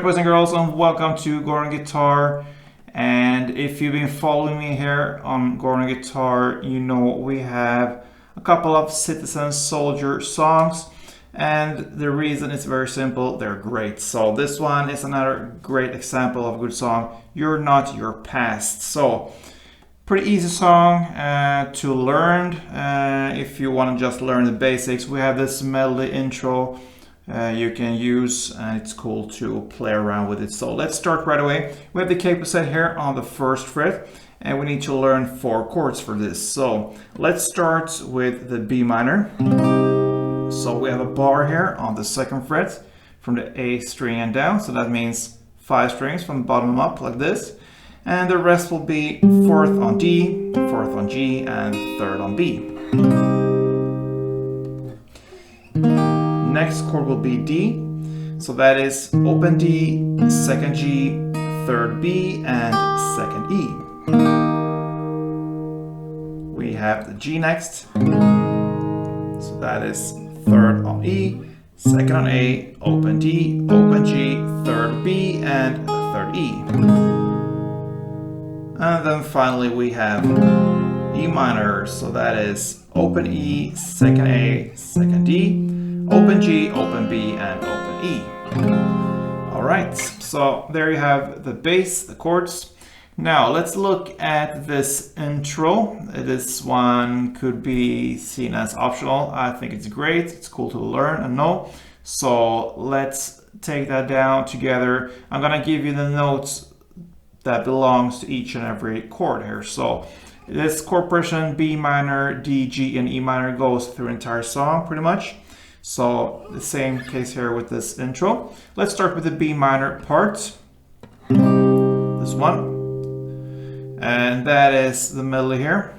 Alright, boys and girls, and welcome to Gordon Guitar. And if you've been following me here on Gordon Guitar, you know we have a couple of Citizen Soldier songs. And the reason is very simple, they're great. So this one is another great example of a good song, You're Not Your Past. So pretty easy song to learn if you want to just learn the basics. We have this melody intro you can use, and it's cool to play around with it. So let's start right away. We have the capo set here on the first fret, and we need to learn 4 chords for this. So let's start with the B minor. So we have a bar here on the second fret from the A string and down, so that means 5 strings from the bottom up like this. And the rest will be 4th on D, 4th on G, and 3rd on B. Next chord will be D, so that is open D, 2nd G, 3rd B, and 2nd E. We have the G next, so that is 3rd on E, 2nd on A, open D, open G, 3rd B, and 3rd E. And then finally we have E minor, so that is open E, 2nd A, 2nd D, open G, open B, and open E. Alright, so there you have the bass, the chords. Now let's look at this intro. This one could be seen as optional. I think it's great, it's cool to learn and know. So let's take that down together. I'm gonna give you the notes that belongs to each and every chord here. So this chord progression, B minor, D, G, and E minor, goes through the entire song pretty much. So the same case here with this intro. Let's start with the B minor part, this one, and that is the melody here.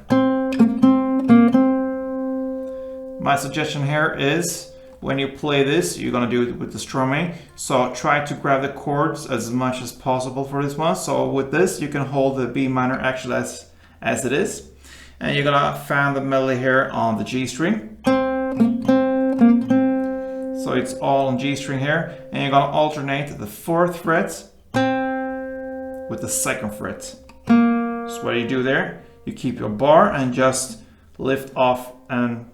My suggestion here is when you play this, you're gonna do it with the strumming. So try to grab the chords as much as possible for this one. So with this, you can hold the B minor actually as it is. And you're gonna find the melody here on the G string. So it's all on G string here. And you're gonna alternate the 4th fret with the 2nd fret. So what do you do there? You keep your bar and just lift off and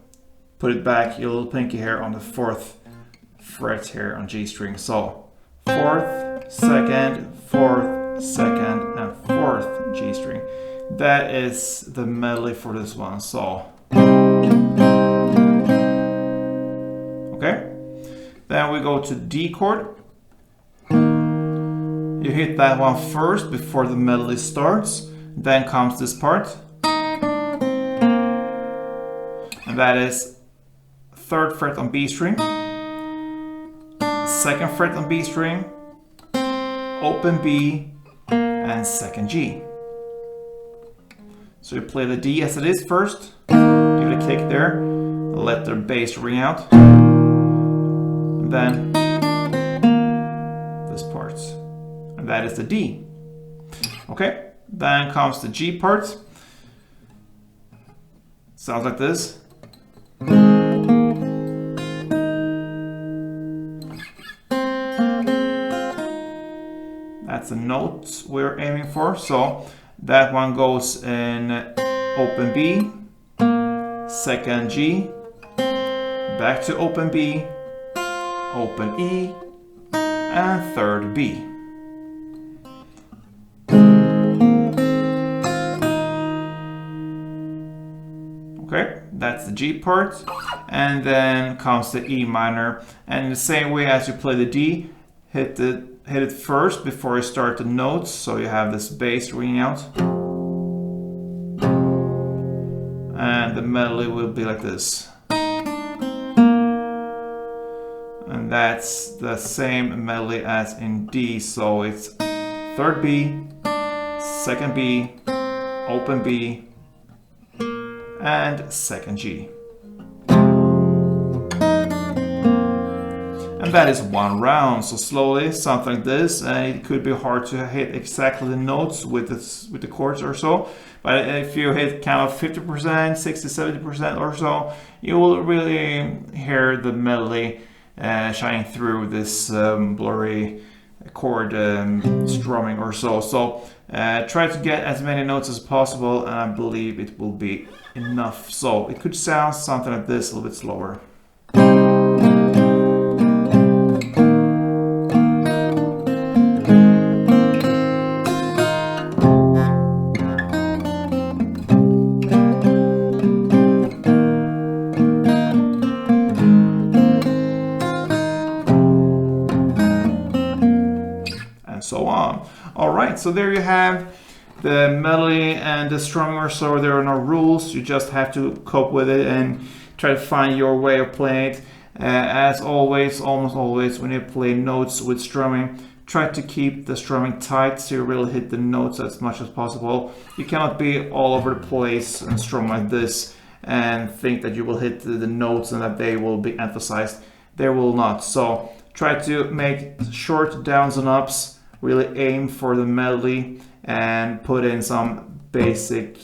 put it back, your little pinky here on the 4th fret here on G string. So 4th, 2nd, 4th, 2nd, and 4th G string. That is the melody for this one. So, okay. Then we go to D chord. You hit that one first before the melody starts. Then comes this part. And that is 3rd fret on B string, 2nd fret on B string, open B, and 2nd G. So you play the D as it is first, give it a kick there, let the bass ring out, and then this part, and that is the D. Okay, then comes the G part. Sounds like this. That's the note we're aiming for. So that one goes in open B, 2nd G, back to open B, open E, and 3rd B. Okay, that's the G part. And then comes the E minor. And in the same way as you play the D, hit it first before you start the notes, so you have this bass ringing out. And the melody will be like this. And that's the same melody as in D, so it's 3rd B, 2nd B, open B, and 2nd G. And that is one round. So slowly, something like this. It could be hard to hit exactly the notes with the chords or so. But if you hit kind of 50%, 60, 70% or so, you will really hear the melody shining through this blurry chord strumming or so. So try to get as many notes as possible, and I believe it will be enough. So it could sound something like this, a little bit slower. So on. All right, so there you have the melody and the strumming or so. There are no rules. You just have to cope with it and try to find your way of playing it. As always, almost always, when you play notes with strumming, try to keep the strumming tight so you really hit the notes as much as possible. You cannot be all over the place and strum like this and think that you will hit the notes and that they will be emphasized. They will not. So try to make short downs and ups. Really aim for the melody and put in some basic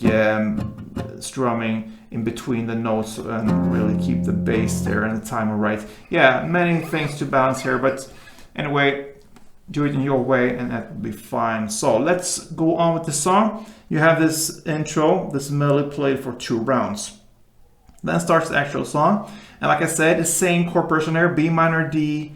strumming in between the notes and really keep the bass there and the timer right. Yeah, many things to balance here, but anyway, do it in your way and that will be fine. So let's go on with the song. You have this intro, this melody played for 2 rounds. Then starts the actual song. And like I said, the same chord progression there, B minor, D,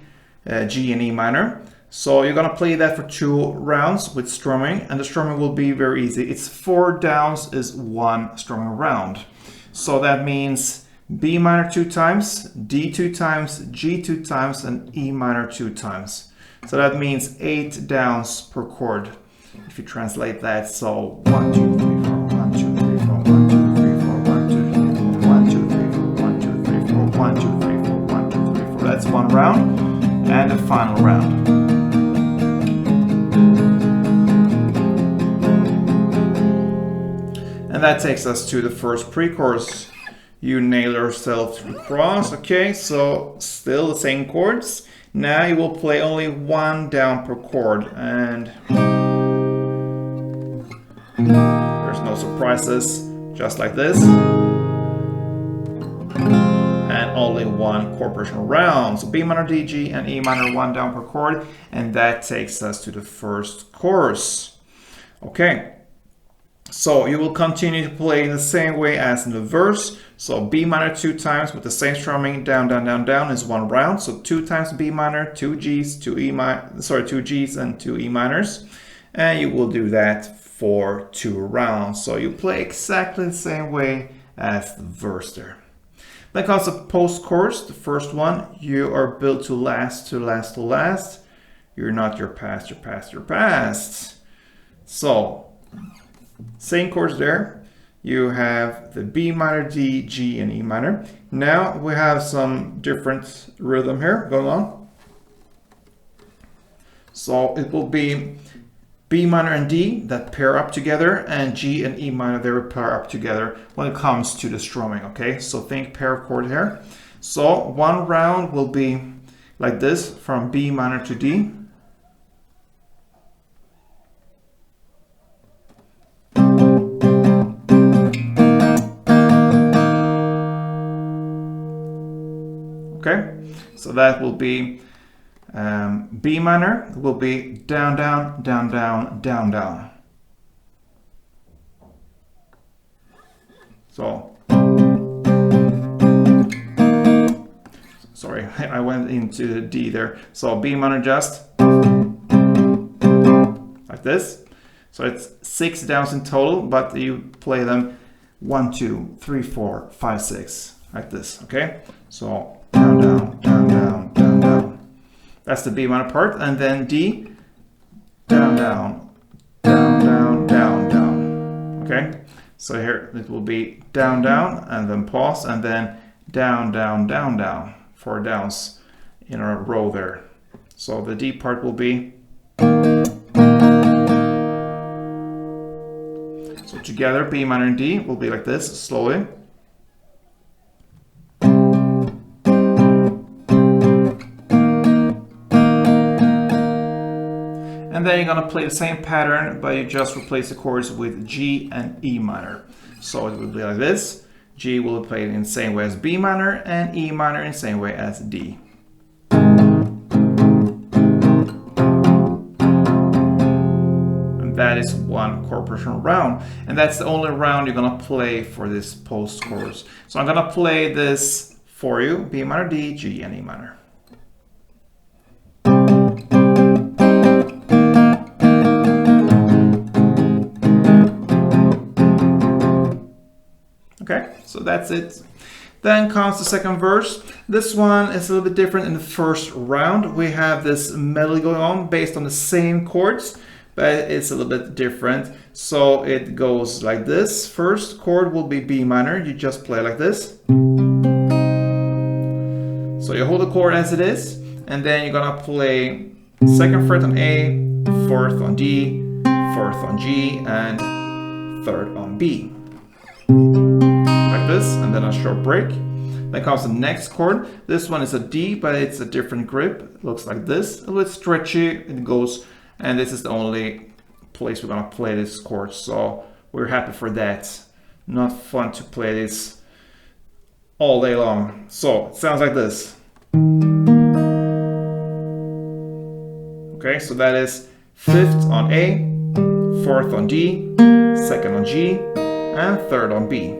G, and E minor. So you're gonna play that for 2 rounds with strumming, and the strumming will be very easy. It's 4 downs is 1 strumming round. So that means B minor 2 times, D 2 times, G 2 times, and E minor 2 times. So that means 8 downs per chord. If you translate that, so 1, 2, 3, 4, 1, 2, 3, 4, 1, 2, 3, 4, 1, 2, 3, 4, 1, 2, 3, 4, 1, 2, 3, 4, 1, 2, 3, 4, 1, 2, 3, 4. That's 1 round, and the final round. And that takes us to the first pre-chorus. You nail yourself to the cross. Okay, so still the same chords. Now you will play only 1 down per chord, and there's no surprises, just like this. And only 1 chord progression round. So B minor, D, G, and E minor, 1 down per chord, and that takes us to the first chorus. Okay. So you will continue to play in the same way as in the verse. So B minor 2 times with the same strumming, down, down, down, down is 1 round. So 2 times B minor, 2 G's, 2 G's and 2 E minors. And you will do that for 2 rounds. So you play exactly the same way as the verse there. Then comes the post-chorus, the first one. You are built to last, to last, to last. You're not your past, your past, your past. So same chords there. You have the B minor, D, G, and E minor. Now we have some different rhythm here going on. So it will be B minor and D that pair up together, and G and E minor, they will pair up together when it comes to the strumming, okay? So think pair of chord here. So 1 round will be like this, from B minor to D. Okay, so that will be B minor will be down, down, down, down, down, down. So, sorry, I went into the D there. So B minor just like this. So it's 6 downs in total, but you play them 1, 2, 3, 4, 5, 6 like this. Okay, so down, down, down, down, down, down. That's the B minor part, and then D, down, down, down, down, down, down. Okay, so here it will be down, down, and then pause, and then down, down, down, down. 4 downs in a row there. So the D part will be. So together, B minor and D will be like this, slowly. And then you're going to play the same pattern, but you just replace the chords with G and E minor. So it will be like this. G will be played in the same way as B minor, and E minor in the same way as D. that is one chord progression round, and that's the only round you're gonna play for this post chorus. So I'm gonna play this for you: B minor, D, G, and E minor. Okay, so that's it. Then comes the second verse. This one is a little bit different. In the first round, we have this melody going on based on the same chords, but it's a little bit different. So it goes like this. First chord will be B minor. You just play like this. So you hold the chord as it is, and then you're gonna play second fret on A, fourth on D, fourth on G, and third on B. Like this, and then a short break. Then comes the next chord. This one is a D, but it's a different grip. It looks like this, a little bit stretchy. It goes, and this is the only place we're gonna play this chord, so we're happy for that. Not fun to play this all day long. So it sounds like this. Okay, so that is fifth on A, fourth on D, second on G, and third on B.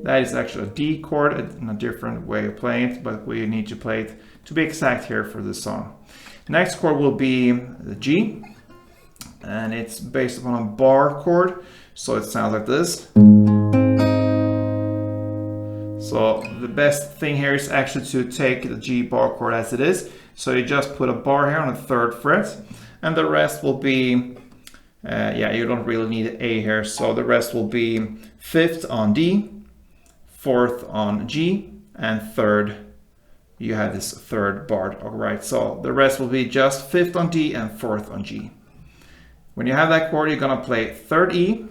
That is actually a D chord in a different way of playing it, but we need to play it to be exact here for this song. Next chord will be the G, and it's based upon a bar chord, so it sounds like this. So the best thing here is actually to take the G bar chord as it is. So you just put a bar here on the third fret, and the rest will be, yeah, you don't really need an A here. So the rest will be fifth on D, fourth on G, and third, you have this third bar. All right, so the rest will be just fifth on D and fourth on G. When you have that chord, you're gonna play third E,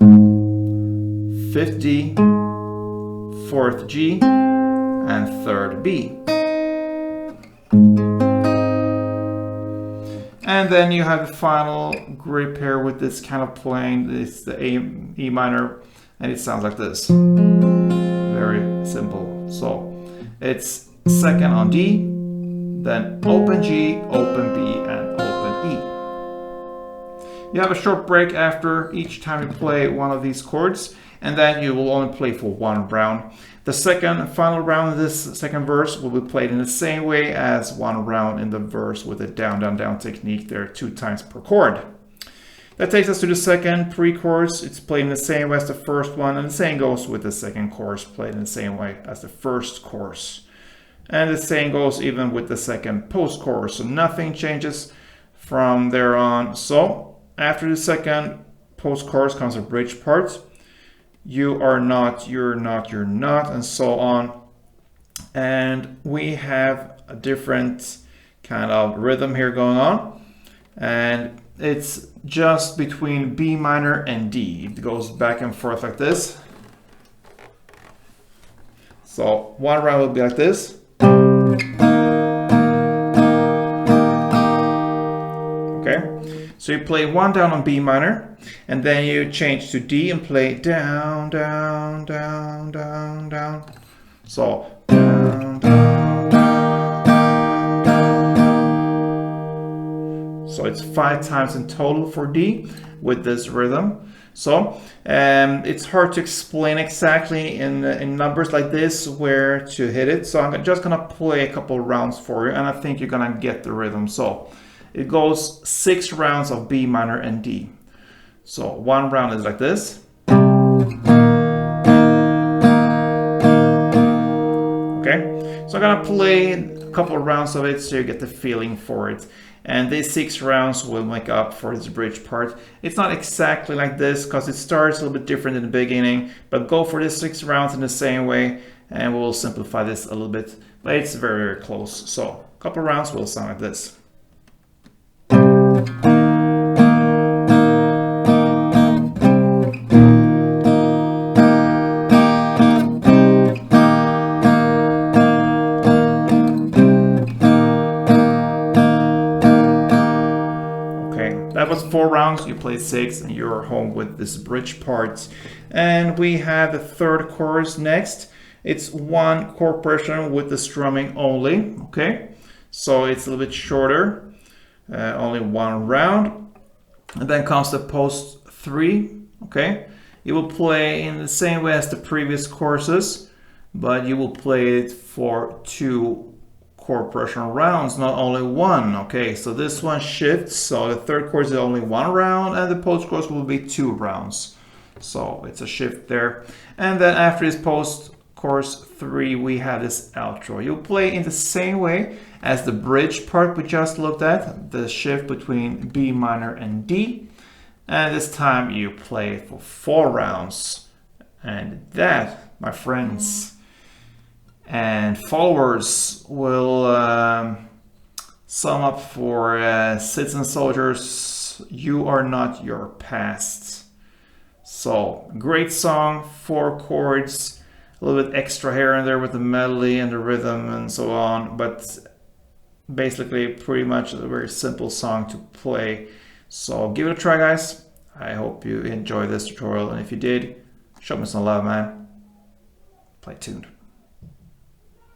fifth D, fourth G, and third B. And then you have the final grip here with this kind of playing. It's the E minor, and it sounds like this. Very simple. So it's second on D, then open G, open B, and open E. You have a short break after each time you play one of these chords, and then you will only play for one round. The second and final round of this second verse will be played in the same way as one round in the verse with a down, down, down technique there 2 times per chord. That takes us to the second pre-chorus. It's played in the same way as the first one, and the same goes with the second chorus, played in the same way as the first chorus. And the same goes even with the second post-chorus, so nothing changes from there on. So after the second post-chorus comes a bridge part. You are not, you're not, you're not, and so on. And we have a different kind of rhythm here going on. And it's just between B minor and D. It goes back and forth like this. So one round will be like this. Okay, so you play one down on B minor, and then you change to D and play down, down, down, down, down. So down, down, down, down, down. So it's 5 times in total for D with this rhythm. So it's hard to explain exactly in numbers like this where to hit it. So I'm just gonna play a couple rounds for you, and I think you're gonna get the rhythm. So it goes 6 rounds of B minor and D. So one round is like this. Okay, so I'm gonna play a couple of rounds of it so you get the feeling for it. And these 6 rounds will make up for this bridge part. It's not exactly like this because it starts a little bit different in the beginning, but go for the 6 rounds in the same way, and we'll simplify this a little bit, but it's very, very close. So a couple of rounds will sound like this. That was 4 rounds, you played 6, and you're home with this bridge part. And we have the third chorus next. It's 1 chord progression with the strumming only, okay? So it's a little bit shorter, only 1 round. And then comes the post 3, okay? You will play in the same way as the previous courses, but you will play it for 2 chord progression rounds, not only 1, okay? So this one shifts, so the third chorus is only 1 round, and the post chorus will be 2 rounds. So it's a shift there. And then after this post chorus 3, we have this outro. You'll play in the same way as the bridge part we just looked at, the shift between B minor and D. And this time you play it for 4 rounds. And that, my friends and followers, will sum up for Citizen Soldiers, You Are Not Your Past. So, great song, 4 chords, a little bit extra here and there with the melody and the rhythm and so on, but basically pretty much a very simple song to play. So give it a try, guys. I hope you enjoyed this tutorial, and if you did, show me some love, man. Play tuned.